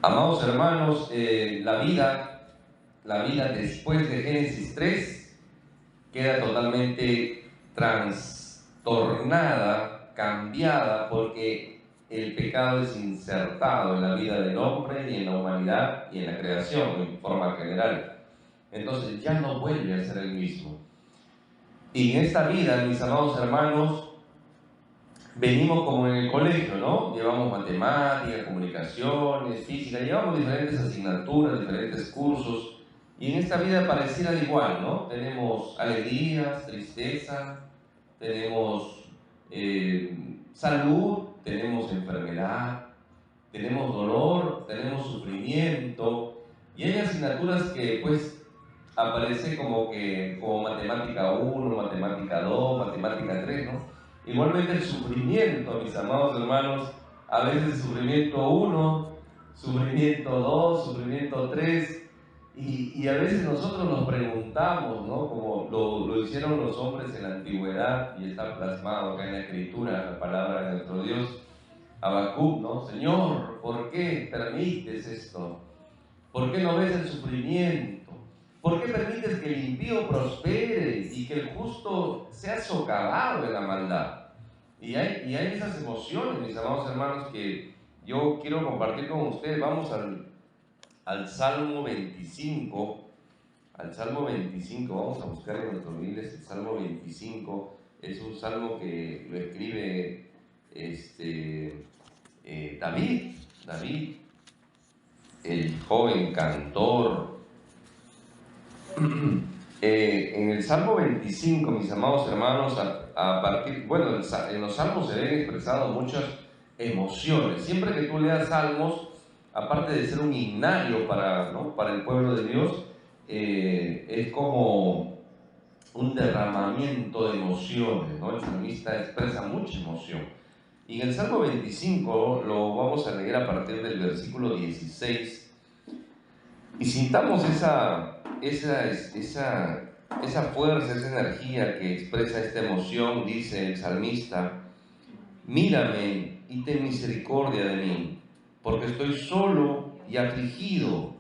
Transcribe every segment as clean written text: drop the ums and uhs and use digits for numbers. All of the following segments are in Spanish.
Amados hermanos, la vida después de Génesis 3 queda totalmente trastornada, cambiada, porque el pecado es insertado en la vida del hombre y en la humanidad y en la creación en forma general. Entonces ya no vuelve a ser el mismo. Y en esta vida, mis amados hermanos, venimos como en el colegio, ¿no? Llevamos matemáticas, comunicaciones, física, llevamos diferentes asignaturas, diferentes cursos, y en esta vida pareciera igual, ¿no? Tenemos alegrías, tristeza, tenemos salud, tenemos enfermedad, tenemos dolor, tenemos sufrimiento, y hay asignaturas que pues aparece como matemática 1, matemática 2, matemática 3, ¿no? Igualmente el sufrimiento, mis amados hermanos, a veces sufrimiento 1, sufrimiento 2, sufrimiento 3, y a veces nosotros nos preguntamos, ¿no? Como lo hicieron los hombres en la antigüedad, y está plasmado acá en la Escritura, la palabra de nuestro Dios, Habacuc, ¿no? Señor, ¿por qué permites esto? ¿Por qué no ves el sufrimiento? ¿Por qué permites que el impío prospere y que el justo sea socavado de la maldad? Y hay esas emociones, mis amados hermanos, que yo quiero compartir con ustedes. Vamos al Salmo 25. Al Salmo 25, vamos a buscar en nuestros Biblias el Salmo 25. Es un salmo que lo escribe David, el joven cantor. En el Salmo 25, mis amados hermanos, en los salmos se ven expresadas muchas emociones. Siempre que tú leas salmos, aparte de ser un himnario para el pueblo de Dios, es como un derramamiento de emociones, ¿no? El salmista expresa mucha emoción. Y en el Salmo 25 lo vamos a leer a partir del versículo 16, y sintamos esa fuerza, esa energía que expresa esta emoción. Dice el salmista: mírame y ten misericordia de mí, porque estoy solo y afligido.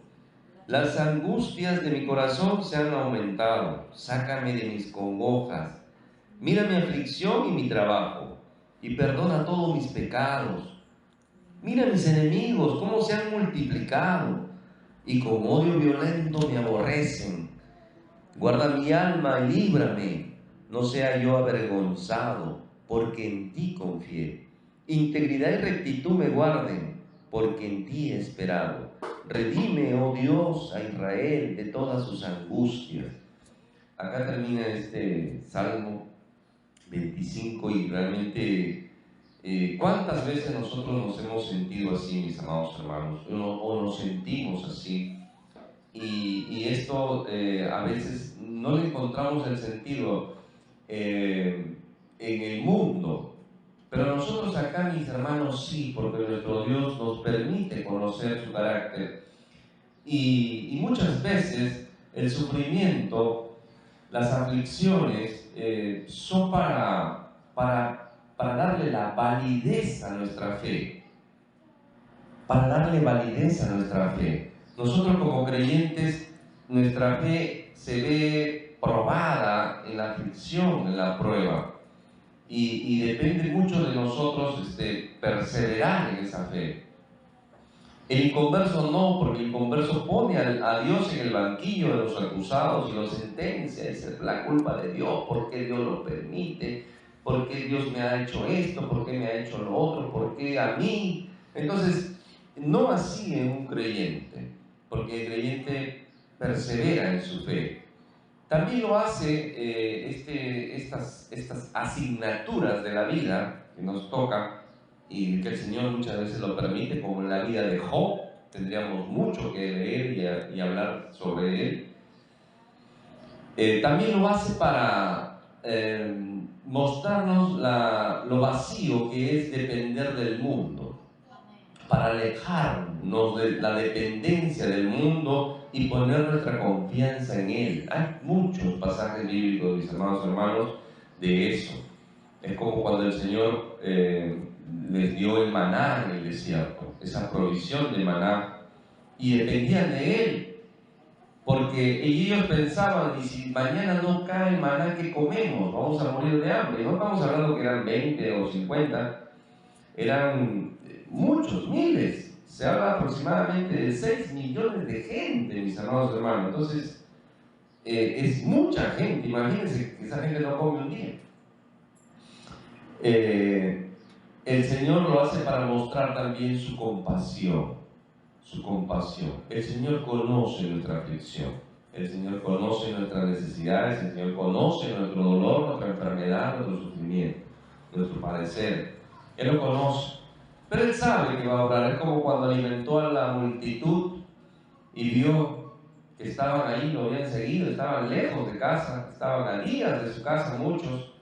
Las angustias de mi corazón se han aumentado. Sácame de mis congojas. Mira mi aflicción y mi trabajo, y perdona todos mis pecados. Mira mis enemigos, cómo se han multiplicado, y con odio violento me aborrecen. Guarda mi alma y líbrame, no sea yo avergonzado, porque en ti confié. Integridad y rectitud me guarden, porque en ti he esperado. Redime, oh Dios, a Israel de todas sus angustias. Acá termina este Salmo 25, y realmente ¿cuántas veces nosotros nos hemos sentido así, mis amados hermanos? O nos sentimos así. Y esto a veces no le encontramos el sentido en el mundo. Pero nosotros acá, mis hermanos, sí, porque nuestro Dios nos permite conocer su carácter. Y muchas veces el sufrimiento, las aflicciones, son para darle la validez a nuestra fe. Para darle validez a nuestra fe. Nosotros como creyentes, nuestra fe se ve probada en la aflicción, en la prueba. Y depende mucho de nosotros perseverar en esa fe. El inconverso no, porque el inconverso pone a Dios en el banquillo de los acusados y los sentencia. Es la culpa de Dios, ¿por qué Dios lo permite? ¿Por qué Dios me ha hecho esto? ¿Por qué me ha hecho lo otro? ¿Por qué a mí? Entonces, no así en un creyente, porque el creyente persevera en su fe. También lo hace estas asignaturas de la vida que nos toca, y que el Señor muchas veces lo permite, como en la vida de Job. Tendríamos mucho que leer y hablar sobre él. También lo hace para mostrarnos lo vacío que es depender del mundo, para alejarnos de la dependencia del mundo y poner nuestra confianza en Él. Hay muchos pasajes bíblicos, mis amados hermanos, de eso. Es como cuando el Señor le les dio el maná en el desierto, esa provisión de maná, y dependían de Él, porque ellos pensaban, y si mañana no cae el maná, ¿qué comemos? Vamos a morir de hambre. No estamos hablando que eran 20 o 50, eran muchos, miles. Se habla aproximadamente de 6 millones de gente, mis amados hermanos. Entonces, es mucha gente. Imagínense que esa gente no come un día. El Señor lo hace para mostrar también su compasión. Su compasión. El Señor conoce nuestra aflicción. El Señor conoce nuestras necesidades. El Señor conoce nuestro dolor, nuestra enfermedad, nuestro sufrimiento, nuestro padecer. Él lo conoce. Pero Él sabe que va a obrar. Es como cuando alimentó a la multitud y vio que estaban ahí, lo habían seguido, estaban lejos de casa, estaban a días de su casa muchos,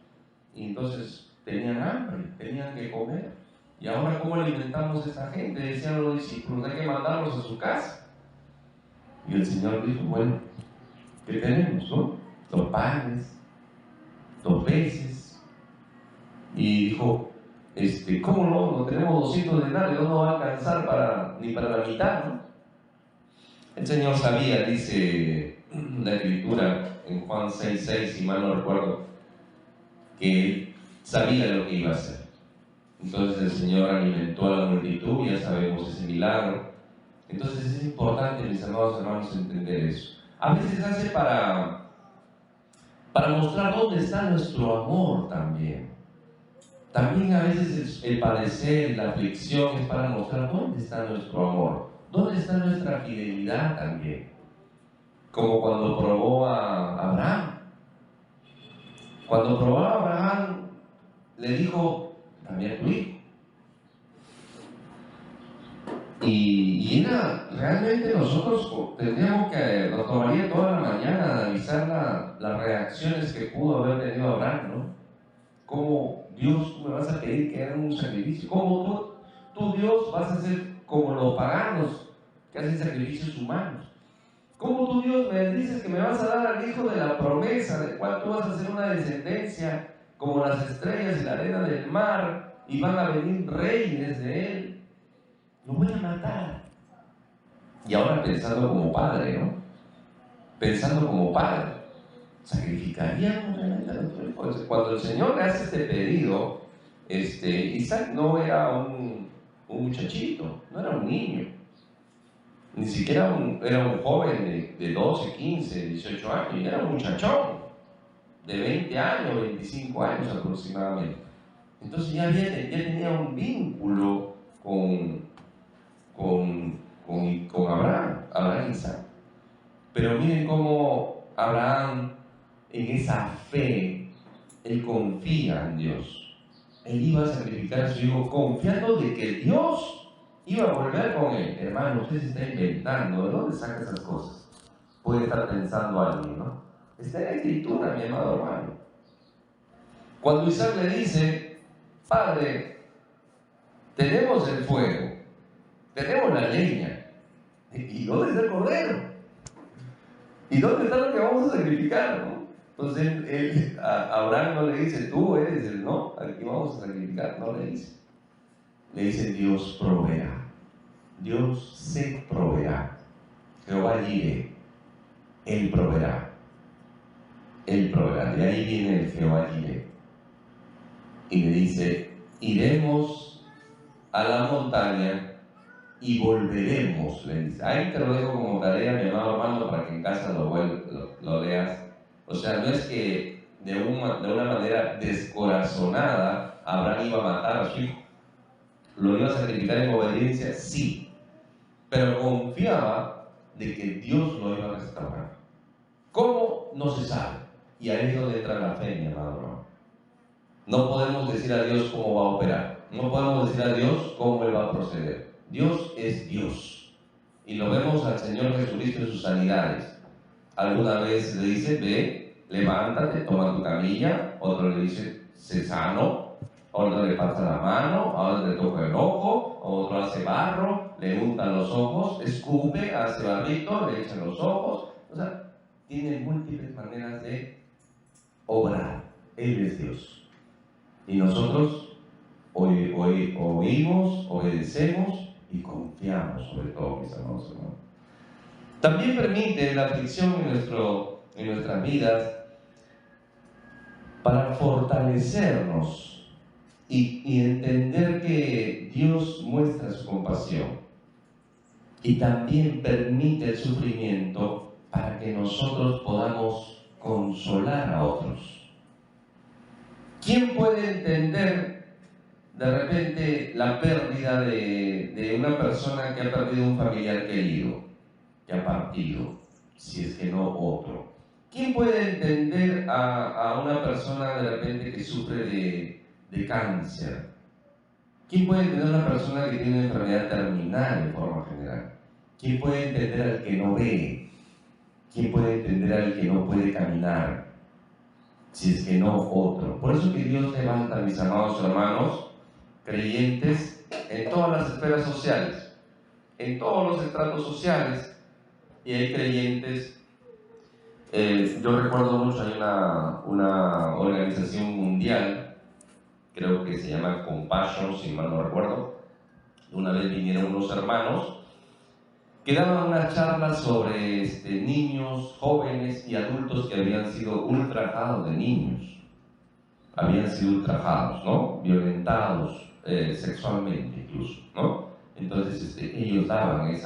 y entonces tenían hambre, tenían que comer. Y ahora, ¿cómo alimentamos a esta gente? Decían los discípulos, hay que mandarlos a su casa. Y el Señor dijo, bueno, ¿qué tenemos, no? 2 panes, 2 peces. Y dijo, ¿cómo no? No tenemos 200 denarios, no nos va a alcanzar ni para la mitad, ¿no? El Señor sabía, dice la Escritura en Juan 6:6, si mal no recuerdo, que Él sabía lo que iba a hacer. Entonces el Señor alimentó a la multitud, ya sabemos ese milagro. Entonces es importante, mis amados hermanos, entender eso. A veces hace para mostrar dónde está nuestro amor también. También a veces el padecer, la aflicción es para mostrar dónde está nuestro amor, dónde está nuestra fidelidad también. Como cuando probó a Abraham. Cuando probó a Abraham, le dijo, dame a tu hijo. Y era, realmente nosotros tendríamos que, nos tomaría toda la mañana analizar las reacciones que pudo haber tenido Abraham, ¿no? ¿Cómo Dios tú me vas a pedir que haga un sacrificio? ¿Cómo tú Dios vas a ser como los paganos que hacen sacrificios humanos? ¿Cómo tú Dios me dices que me vas a dar al hijo de la promesa, del cual tú vas a hacer una descendencia como las estrellas y la arena del mar, y van a venir reyes de él? Lo voy a matar. Y ahora pensando como padre, ¿no? Pensando como padre, ¿sacrificaríamos realmente a nuestro hijo? Cuando el Señor le hace este pedido, Isaac no era un muchachito, no era un niño, ni siquiera era un joven de 12, 15, 18 años, era un muchachón de 20 años, 25 años aproximadamente. Entonces ya tenía un vínculo con Abraham y Isaac. Pero miren cómo Abraham, en esa fe, él confía en Dios. Él iba a sacrificar a su hijo confiando de que Dios iba a volver con él. Hermano, usted se está inventando. ¿De dónde saca esas cosas? Puede estar pensando alguien, ¿no? Está en la Escritura, mi amado hermano. Cuando Isaac le dice, Padre, tenemos el fuego, tenemos la leña, ¿y dónde está el cordero? ¿Y dónde está lo que vamos a sacrificar, no? Entonces a Abraham no le dice, tú eres el no, aquí vamos a sacrificar, no le dice. Le dice, Dios proveerá. Dios se proveerá. Jehová Jireh, Él proveerá. Él proveerá. De ahí viene el Jehová Jireh. Y le dice, iremos a la montaña y volveremos, le dice. Ahí te lo dejo como tarea, mi amado hermano, para que en casa lo leas. O sea, no es que de una manera descorazonada Abraham iba a matar a su hijo. ¿Lo iba a sacrificar en obediencia? Sí. Pero confiaba de que Dios lo iba a restaurar. ¿Cómo? No se sabe. Y ahí es donde entra la fe, mi amado hermano. No podemos decir a Dios cómo va a operar. No podemos decir a Dios cómo Él va a proceder. Dios es Dios. Y lo vemos al Señor Jesucristo en sus sanidades. Alguna vez le dice, ve, levántate, toma tu camilla. Otro le dice, sé sano. Otro le pasa la mano. A otro le toca el ojo. Otro hace barro, le unta los ojos, escupe, hace barrito, le echa los ojos. O sea, tiene múltiples maneras de obrar. Él es Dios. Y nosotros Oímos, obedecemos y confiamos sobre todo, mis amados hermanos. También permite la aflicción en nuestras vidas para fortalecernos y entender que Dios muestra su compasión. Y también permite el sufrimiento para que nosotros podamos consolar a otros. ¿Quién puede entender de repente la pérdida de una persona que ha perdido un familiar querido, que ha partido, si es que no otro? ¿Quién puede entender a una persona de repente que sufre de cáncer? ¿Quién puede entender a una persona que tiene una enfermedad terminal de forma general? ¿Quién puede entender al que no ve? ¿Quién puede entender al que no puede caminar? Si es que no otro. Por eso que Dios levanta, mis amados hermanos, creyentes en todas las esferas sociales, en todos los estratos sociales, y hay creyentes. Yo recuerdo mucho, hay una organización mundial, creo que se llama Compassion, si mal no recuerdo. Una vez vinieron unos hermanos que daban unas charlas sobre niños, jóvenes y adultos que habían sido ultrajados de niños. Habían sido ultrajados, ¿no? Violentados sexualmente incluso, ¿no? Entonces ellos daban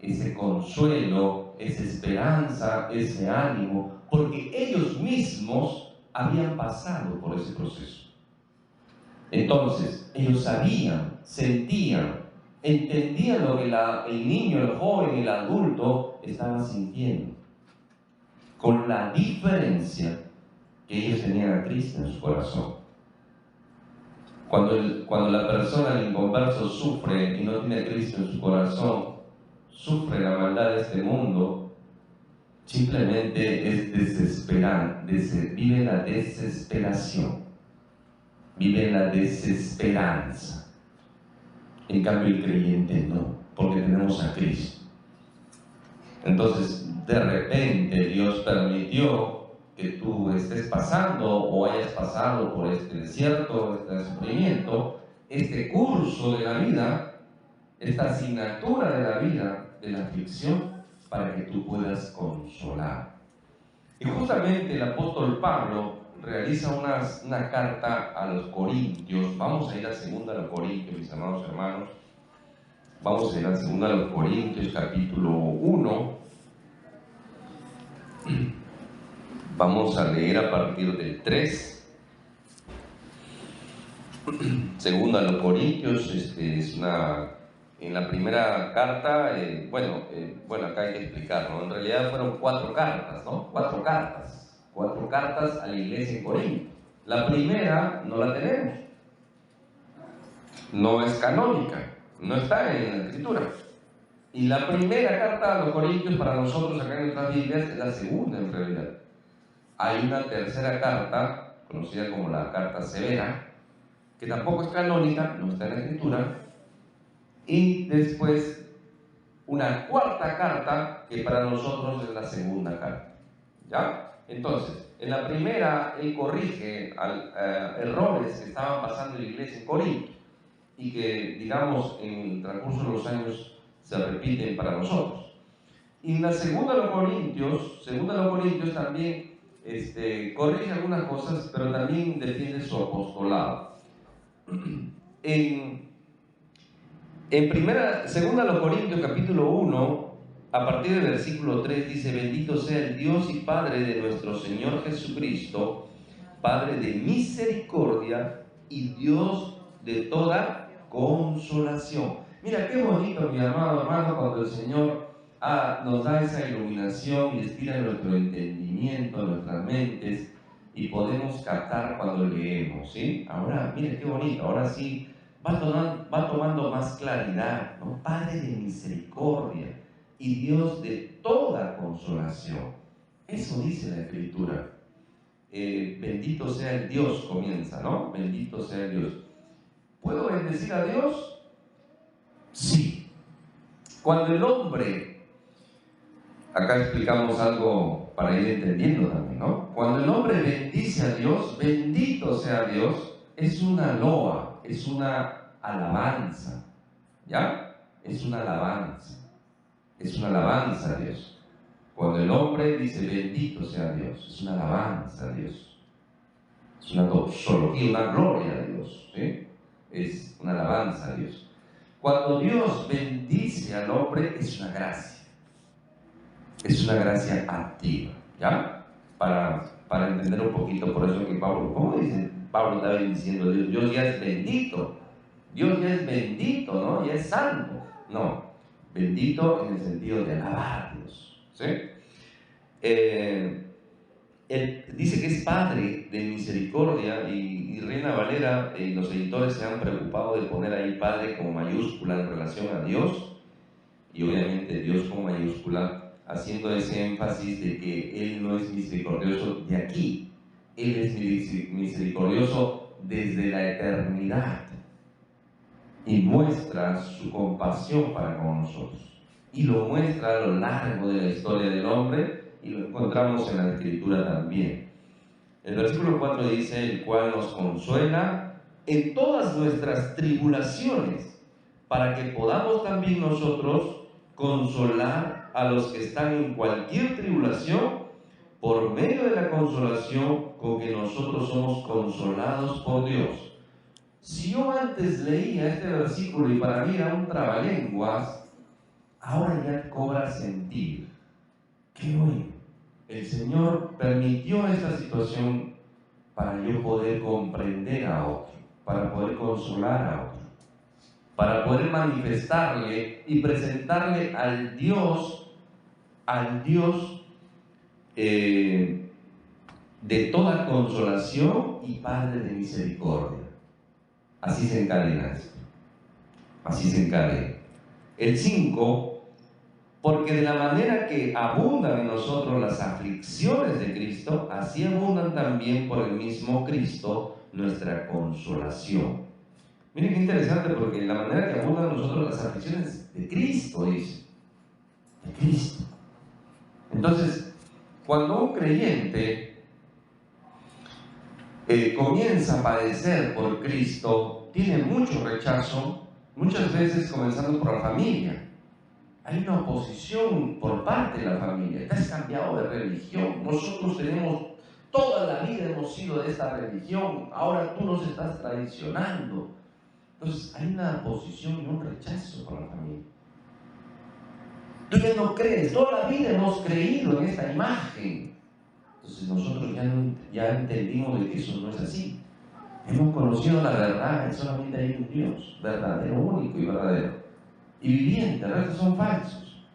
ese consuelo, esa esperanza, ese ánimo, porque ellos mismos habían pasado por ese proceso. Entonces, ellos sabían, sentían, entendían lo que el niño, el joven, el adulto estaba sintiendo, con la diferencia que ellos tenían a Cristo en su corazón. Cuando la persona, el inconverso, sufre y no tiene a Cristo en su corazón, sufre la maldad de este mundo, simplemente es desesperante, vive la desesperación, vive la desesperanza. En cambio el creyente no, porque tenemos a Cristo. Entonces, de repente Dios permitió que tú estés pasando o hayas pasado por este desierto, este sufrimiento, este curso de la vida, esta asignatura de la vida, de la aflicción, para que tú puedas consolar. Y justamente el apóstol Pablo realiza una carta a los Corintios. Vamos a ir a 2 Corintios, mis amados hermanos. Vamos a ir a 2 Corintios, capítulo 1. Vamos a leer a partir del 3. 2 Corintios es en la primera carta, bueno, acá hay que explicarlo. En realidad fueron 4 cartas, ¿no? 4 cartas a la iglesia en Corinto. La primera no la tenemos, no es canónica, no está en la escritura. Y la primera carta a los Corintios para nosotros acá en nuestras Biblias es la segunda en realidad. Hay una tercera carta, conocida como la carta severa, que tampoco es canónica, no está en la escritura. Y después una cuarta carta que para nosotros es la segunda carta. ¿Ya? Entonces, en la primera él corrige errores que estaban pasando en la iglesia en Corinto y que, digamos, en el transcurso de los años se repiten para nosotros. Y en la segunda de los Corintios también corrige algunas cosas, pero también defiende su apostolado. Segunda de los Corintios, capítulo 1, a partir del versículo 3 dice: bendito sea el Dios y Padre de nuestro Señor Jesucristo, Padre de misericordia y Dios de toda consolación. Mira qué bonito, mi amado hermano, cuando el Señor nos da esa iluminación y inspira nuestro entendimiento, nuestras mentes, y podemos captar cuando leemos, ¿sí? Ahora, mira qué bonito, ahora sí va tomando más claridad, ¿no? Padre de misericordia y Dios de toda consolación. Eso dice la Escritura. Bendito sea el Dios, comienza, ¿no? Bendito sea el Dios. ¿Puedo bendecir a Dios? Sí. Cuando el hombre, acá explicamos algo para ir entendiendo también, ¿no? Cuando el hombre bendice a Dios, bendito sea Dios, es una loa, es una alabanza, ¿ya? Es una alabanza. Es una alabanza a Dios. Cuando el hombre dice bendito sea Dios, es una alabanza a Dios. Es una doxología, una gloria a Dios, ¿sí? Es una alabanza a Dios. Cuando Dios bendice al hombre, es una gracia. Es una gracia activa, ¿ya? Para entender un poquito, por eso que Pablo, ¿cómo dice? Pablo está diciendo, Dios ya es bendito. Dios ya es bendito, ¿no? Ya es santo. No, bendito en el sentido de alabar a Dios, ¿sí? Él dice que es Padre de misericordia y Reina Valera y los editores se han preocupado de poner ahí Padre como mayúscula en relación a Dios y obviamente Dios con mayúscula, haciendo ese énfasis de que Él no es misericordioso de aquí, Él es misericordioso desde la eternidad y muestra su compasión para con nosotros y lo muestra a lo largo de la historia del hombre y lo encontramos en la Escritura también. El versículo 4 dice, el cual nos consuela en todas nuestras tribulaciones, para que podamos también nosotros consolar a los que están en cualquier tribulación, por medio de la consolación con que nosotros somos consolados por Dios. Si yo antes leía este versículo y para mí era un trabalenguas, ahora ya cobra sentido. Qué bueno. El Señor permitió esta situación para yo poder comprender a otro, para poder consolar a otro, para poder manifestarle y presentarle al Dios de toda consolación y Padre de misericordia. Así se encadena esto. Así se encadena. El 5, porque de la manera que abundan en nosotros las aflicciones de Cristo, así abundan también por el mismo Cristo nuestra consolación. Miren qué interesante, porque de la manera que abundan en nosotros las aflicciones de Cristo, dice. De Cristo. Entonces, cuando un creyente comienza a padecer por Cristo, tiene mucho rechazo, muchas veces comenzando por la familia. Hay una oposición por parte de la familia. Te has cambiado de religión. Nosotros toda la vida hemos sido de esta religión. Ahora tú nos estás traicionando. Entonces hay una oposición y un rechazo por la familia. Tú ya no crees. Toda la vida hemos creído en esta imagen. Entonces nosotros ya entendimos de que eso no es así. Hemos conocido la verdad. Y solamente hay un Dios verdadero, único y verdadero. Y vivientes, el resto son falsos,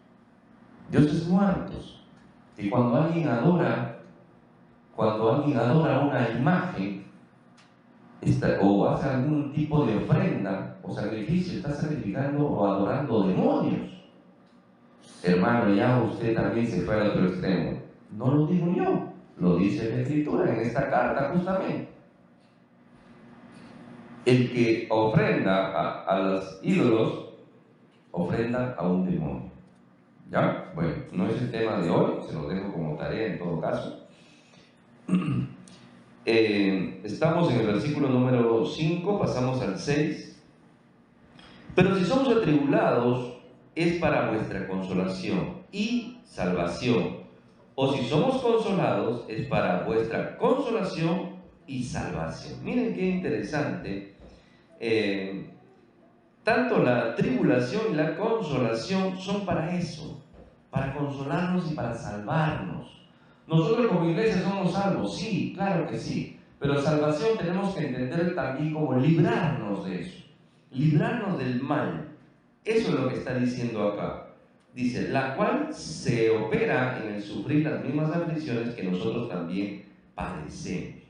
dioses muertos. Y cuando alguien adora una imagen o hace algún tipo de ofrenda o sacrificio, está sacrificando o adorando demonios. Hermano, ya usted también se fue al otro extremo. No lo digo yo, lo dice la Escritura en esta carta justamente. El que ofrenda a los ídolos ofrenda a un demonio. ¿Ya? Bueno, no es el tema de hoy, se lo dejo como tarea en todo caso. Estamos en el versículo número 5, pasamos al 6. Pero si somos atribulados, es para vuestra consolación y salvación. O si somos consolados, es para vuestra consolación y salvación. Miren qué interesante. Tanto la tribulación y la consolación son para eso, para consolarnos y para salvarnos. Nosotros como iglesia somos salvos, sí, claro que sí, pero salvación tenemos que entender también como librarnos de eso, librarnos del mal. Eso es lo que está diciendo acá. Dice, la cual se opera en el sufrir las mismas aflicciones que nosotros también padecemos.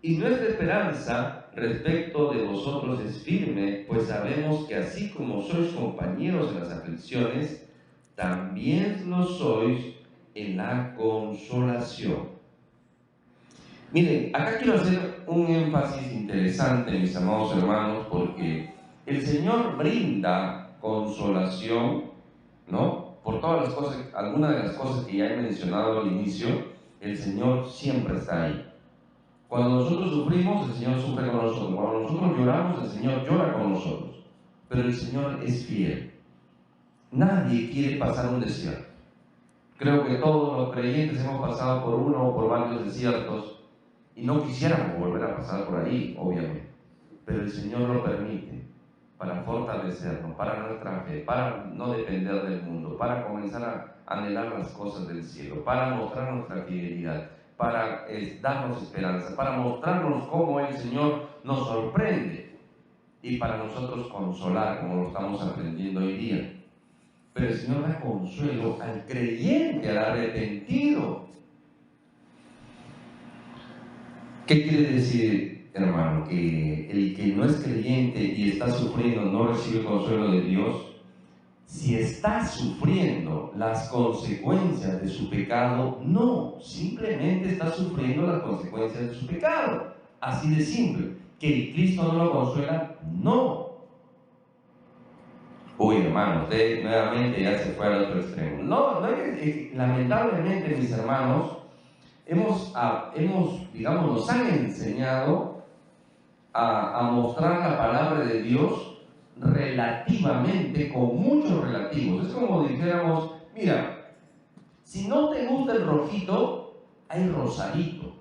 Y nuestra esperanza respecto de vosotros es firme, pues sabemos que así como sois compañeros en las aflicciones, también lo sois en la consolación. Miren, acá quiero hacer un énfasis interesante, mis amados hermanos, porque el Señor brinda consolación, ¿no? Por todas las cosas, algunas de las cosas que ya he mencionado al inicio, el Señor siempre está ahí. Cuando nosotros sufrimos, el Señor sufre con nosotros. Cuando nosotros lloramos, el Señor llora con nosotros. Pero el Señor es fiel. Nadie quiere pasar un desierto. Creo que todos los creyentes hemos pasado por uno o por varios desiertos y no quisiéramos volver a pasar por ahí, obviamente. Pero el Señor lo permite para fortalecernos, para nuestra fe, para no depender del mundo, para comenzar a anhelar las cosas del cielo, para mostrar nuestra fidelidad, para darnos esperanza, para mostrarnos cómo el Señor nos sorprende y para nosotros consolar, como lo estamos aprendiendo hoy día. Pero el Señor da consuelo al creyente, al arrepentido. ¿Qué quiere decir, hermano? Que el que no es creyente y está sufriendo no recibe el consuelo de Dios. Si está sufriendo las consecuencias de su pecado, no, simplemente está sufriendo las consecuencias de su pecado. Así de simple. ¿Que el Cristo no lo consuela? No. Uy, hermano, usted nuevamente ya se fue al otro extremo. No, lamentablemente, mis hermanos, digamos, nos han enseñado a mostrar la palabra de Dios relativamente, con muchos relativos. Es como dijéramos, mira, si no te gusta el rojito, hay rosadito.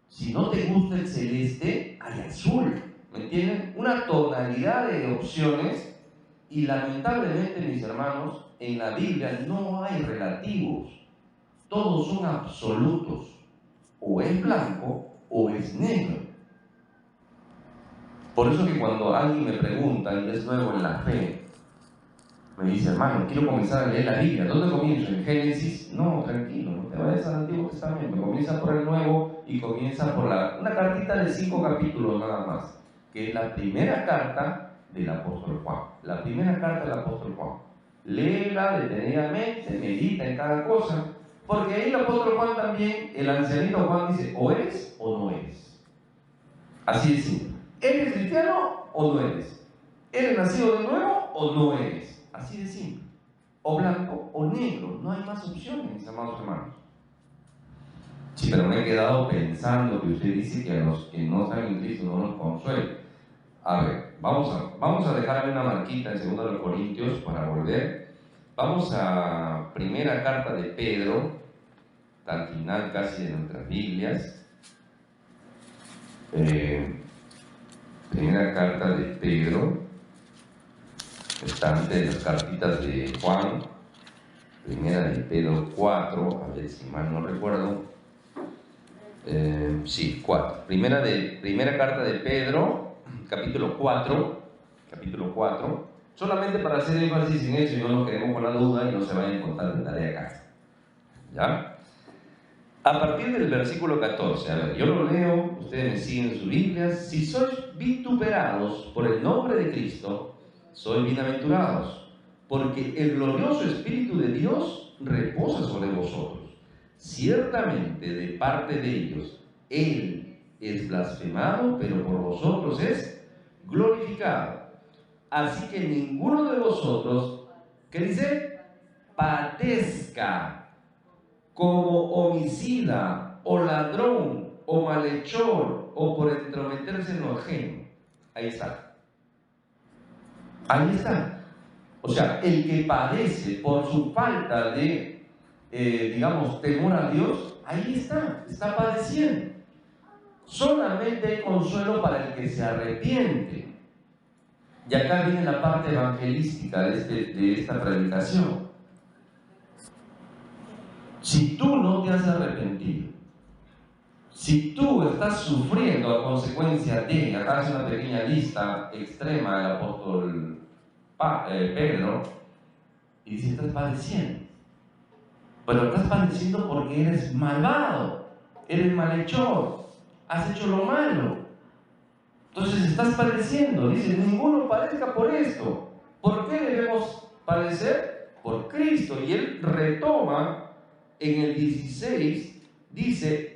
Si no te gusta el celeste, hay azul. ¿Me entienden? Una tonalidad de opciones. Y lamentablemente, mis hermanos, en la Biblia no hay relativos. Todos son absolutos. O es blanco o es negro. Por eso que cuando alguien me pregunta y es nuevo en la fe, me dice, hermano, quiero comenzar a leer la Biblia. ¿Dónde comienzo? ¿En Génesis? No, tranquilo, no te vayas al Antiguo Testamento. Comienza por el Nuevo y comienza por una cartita de 5 capítulos nada más, que es la primera carta del apóstol Juan. La primera carta del apóstol Juan. Léela detenidamente, medita en cada cosa, porque ahí el apóstol Juan también, el ancianito Juan dice, o eres o no eres. Así de simple. ¿Eres cristiano o no eres? ¿Eres nacido de nuevo o no eres? Así de simple. O blanco o negro. No hay más opciones, mis amados hermanos. Sí, pero me he quedado pensando que usted dice que a los que no están en Cristo no los consuela. A ver, vamos a dejarle una marquita en 2 Corintios para volver. Vamos a primera carta de Pedro, al final casi de nuestras Biblias. Primera carta de Pedro, está antes de las cartitas de Juan. Primera de Pedro 4, a ver si mal no recuerdo. Sí, 4. Primera carta de Pedro, capítulo 4. Solamente para hacer énfasis en eso y no nos quedemos con la duda y no se vayan a contar de tarea a casa. ¿Ya? A partir del versículo 14, a ver, yo lo leo, ustedes me siguen en sus Biblias. Si sois vituperados por el nombre de Cristo, sois bienaventurados, porque el glorioso Espíritu de Dios reposa sobre vosotros. Ciertamente de parte de ellos, Él es blasfemado, pero por vosotros es glorificado. Así que ninguno de vosotros, ¿qué dice? Padezca como homicida, o ladrón, o malhechor, o por entrometerse en lo ajeno. Ahí está. Ahí está. O sea, el que padece por su falta de, temor a Dios, ahí está padeciendo. Solamente hay consuelo para el que se arrepiente. Y acá viene la parte evangelística de esta predicación. Si tú no te has arrepentido, si tú estás sufriendo a consecuencia de, acá hace una pequeña lista extrema del apóstol Pedro, y dice, estás padeciendo. Pero estás padeciendo porque eres malvado, eres malhechor, has hecho lo malo. Entonces estás padeciendo. Dice, ninguno padezca por esto. ¿Por qué debemos padecer? Por Cristo. Y él retoma en el 16, dice,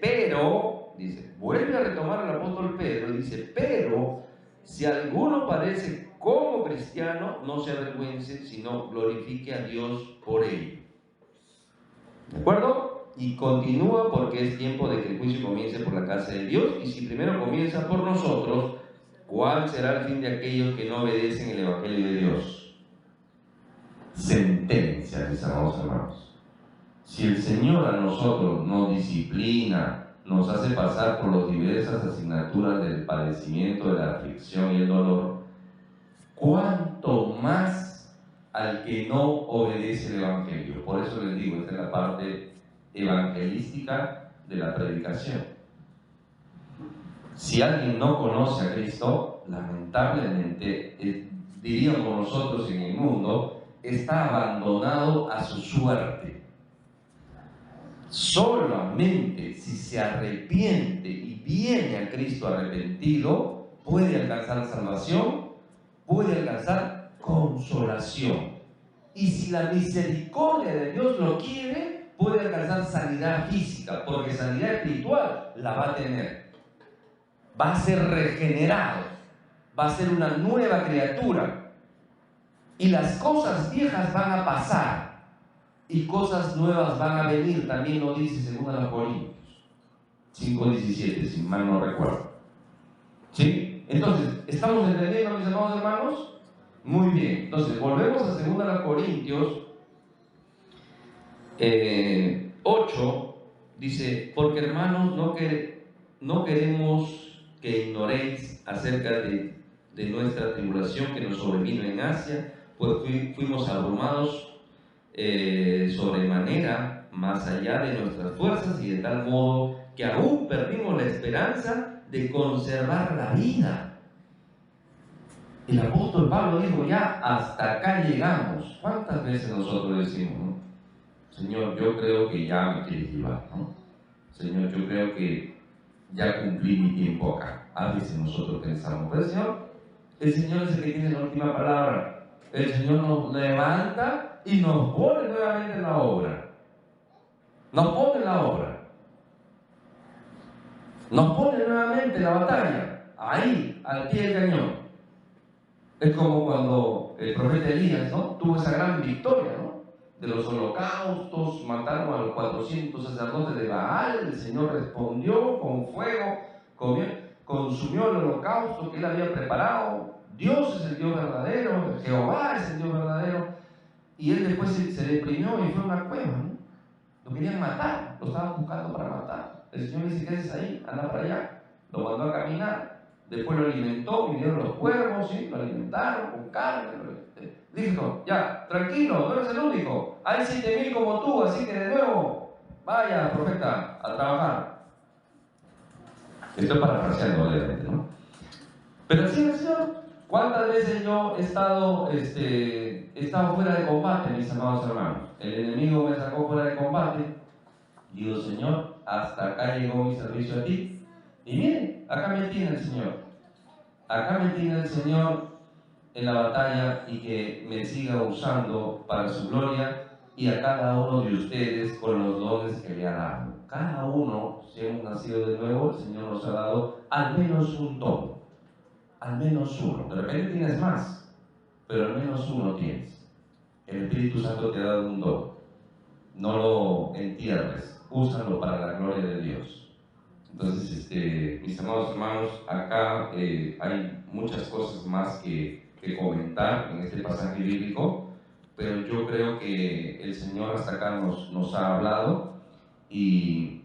vuelve a retomar el apóstol Pedro, dice, pero si alguno padece como cristiano, no se avergüence, sino glorifique a Dios por ello. ¿De acuerdo? y continúa porque es tiempo de que el juicio comience por la casa de Dios, y si primero comienza por nosotros, ¿cuál será el fin de aquellos que no obedecen el Evangelio de Dios? Sentencia, mis amados hermanos. Si el Señor a nosotros nos disciplina, nos hace pasar por las diversas asignaturas del padecimiento, de la aflicción y el dolor, ¿cuánto más al que no obedece el Evangelio? Por eso les digo, esta es la parte evangelística de la predicación. Si alguien no conoce a Cristo, lamentablemente, diríamos nosotros en el mundo, está abandonado a su suerte. Solamente si se arrepiente y viene a Cristo arrepentido, puede alcanzar salvación, puede alcanzar consolación. Y si la misericordia de Dios lo quiere, puede alcanzar sanidad física, porque sanidad espiritual la va a tener. Va a ser regenerado, va a ser una nueva criatura. Y las cosas viejas van a pasar y cosas nuevas van a venir, también lo dice 2 Corintios 5:17, si mal no recuerdo. ¿Sí? Entonces, ¿estamos entendiendo, mis amados hermanos? Muy bien. Entonces, volvemos a 2 Corintios 8, dice, porque hermanos, no queremos que ignoréis acerca de nuestra tribulación que nos sobrevino en Asia, pues fuimos abrumados sobremanera, más allá de nuestras fuerzas, y de tal modo que aún perdimos la esperanza de conservar la vida. El apóstol Pablo dijo, ya hasta acá llegamos. ¿Cuántas veces nosotros decimos, ¿no? Señor, yo creo que ya me quieres llevar, ¿no? Señor, yo creo que ya cumplí mi tiempo acá. A veces nosotros pensamos, pero el Señor es el que tiene la última palabra. El Señor nos levanta y nos pone nuevamente en la obra. Nos pone en la obra. Nos pone nuevamente en la batalla. Ahí, al pie del cañón. Es como cuando el profeta Elías, ¿no?, tuvo esa gran victoria, ¿no?, de los holocaustos, mataron a los 400 sacerdotes de Baal, el Señor respondió con fuego, consumió el holocausto que él había preparado. Dios es el Dios verdadero, Jehová es el Dios verdadero. Y él después se deprimió y fue a una cueva, ¿no? Lo querían matar, lo estaban buscando para matar. El Señor le dice, ¿qué haces ahí? Anda para allá. Lo mandó a caminar, después lo alimentó, vinieron los cuervos, ¿sí?, lo alimentaron con carne. Dijo, ya, tranquilo, no eres el único. Hay 7.000 como tú, así que de nuevo, vaya, profeta, a trabajar. Estoy parafraseando, obviamente, ¿no? Pero así es el Señor. ¿Cuántas veces yo he estado fuera de combate, mis amados hermanos? El enemigo me sacó fuera de combate. Digo, Señor, hasta acá llegó mi servicio a ti. Y miren, acá me tiene el Señor. Acá me tiene el Señor en la batalla, y que me siga usando para su gloria, y a cada uno de ustedes con los dones que le ha dado. Cada uno, si hemos nacido de nuevo, el Señor nos ha dado al menos un don. Al menos uno. De repente tienes más, pero al menos uno tienes. El Espíritu Santo te ha dado un don. No lo entierres, úsalo para la gloria de Dios. Entonces, mis amados hermanos, acá hay muchas cosas más que comentar en este pasaje bíblico, pero yo creo que el Señor hasta acá nos ha hablado, y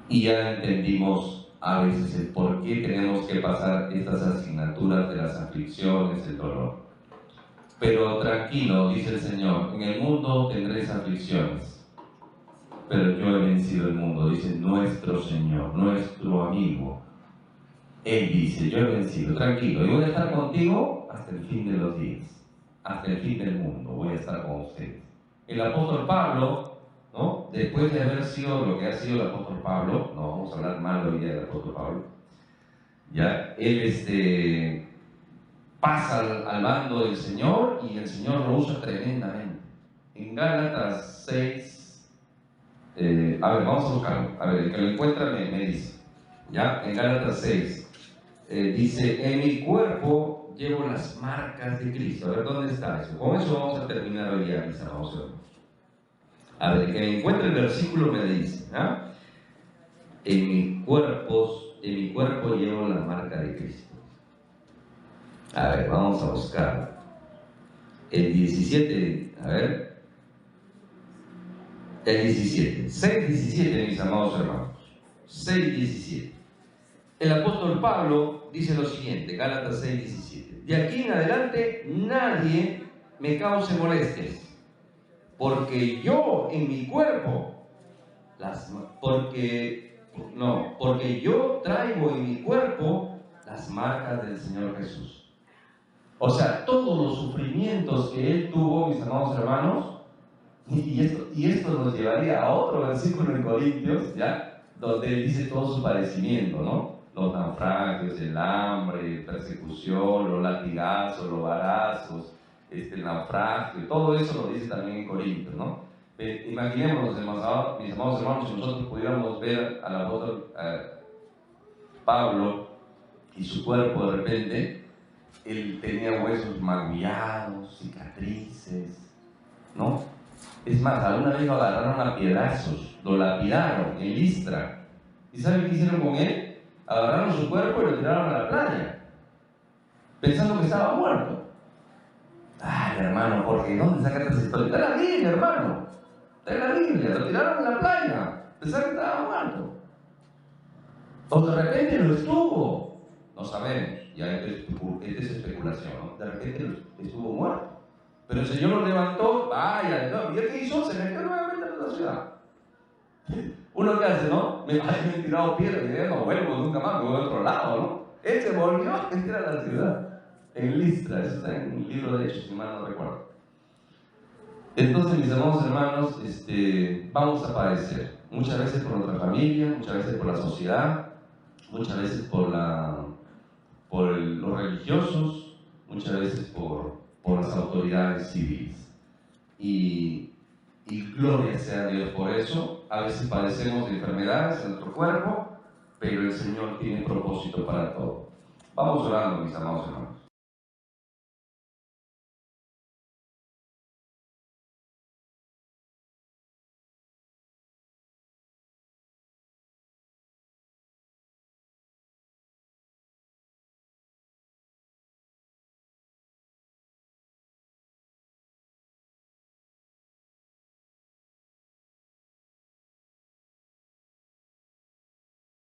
ya entendimos a veces el por qué tenemos que pasar estas asignaturas de las aflicciones, el dolor. Pero tranquilo, dice el Señor, en el mundo tendréis aflicciones, pero yo he vencido el mundo, dice nuestro Señor, nuestro amigo. Él dice, yo he vencido, tranquilo, y voy a estar contigo hasta el fin de los días, hasta el fin del mundo, voy a estar con ustedes. El apóstol Pablo, ¿no?, después de haber sido lo que ha sido el apóstol Pablo, no vamos a hablar mal hoy día del apóstol Pablo, ya, él pasa al bando del Señor, y el Señor lo usa tremendamente. En Gálatas 6, a ver, vamos a buscarlo, a ver, el que lo encuentra me dice, ya, en Gálatas 6, dice, en mi cuerpo llevo las marcas de Cristo. A ver, ¿dónde está eso? Con eso vamos a terminar hoy día, mis amados hermanos. A ver, que me encuentre el versículo me dice, ¿ah? En mi cuerpo llevo la marca de Cristo. A ver, vamos a buscar. El 17, a ver. El 17. 6:17, mis amados hermanos. 6:17. El apóstol Pablo dice lo siguiente, Gálatas 6:17. De aquí en adelante nadie me cause molestias, porque yo en mi cuerpo, porque yo traigo en mi cuerpo las marcas del Señor Jesús. O sea, todos los sufrimientos que él tuvo, mis amados hermanos, y esto nos llevaría a otro versículo en Corintios, ¿ya? Donde él dice todo su padecimiento, ¿no? Los naufragios, el hambre, persecución, los latigazos, los varazos, el naufragio, todo eso lo dice también en Corintios, ¿no? Imaginémonos, mis amados hermanos, si nosotros pudiéramos ver al apóstol Pablo y su cuerpo de repente, él tenía huesos magullados, cicatrices, ¿no? Es más, alguna vez lo agarraron a piedrazos, lo lapidaron en Listra. ¿Y saben qué hicieron con él? Agarraron su cuerpo y lo tiraron a la playa, pensando que estaba muerto. Ay, hermano Jorge, ¿dónde sacaste esa historia? Está en la Biblia, hermano. Está en la Biblia, lo tiraron a la playa, pensaron que estaba muerto. O de repente lo estuvo. No sabemos, ya es especulación, ¿no? De repente estuvo muerto. Pero el Señor lo levantó, vaya, ¿no? ¿Y él qué hizo? Se metió nuevamente en la ciudad. Uno que hace, ¿no? Me han tirado piedra y ya no vuelvo nunca más, me voy a otro lado, ¿no? Él se volvió a meter a la ciudad, en Listra, eso está en el libro de Hechos, si mal no recuerdo. Entonces, mis amados hermanos, vamos a padecer, muchas veces por nuestra familia, muchas veces por la sociedad, muchas veces por los religiosos, muchas veces por las autoridades civiles. Y gloria sea a Dios por eso. A veces padecemos de enfermedades en nuestro cuerpo, pero el Señor tiene propósito para todo. Vamos orando, mis amados hermanos.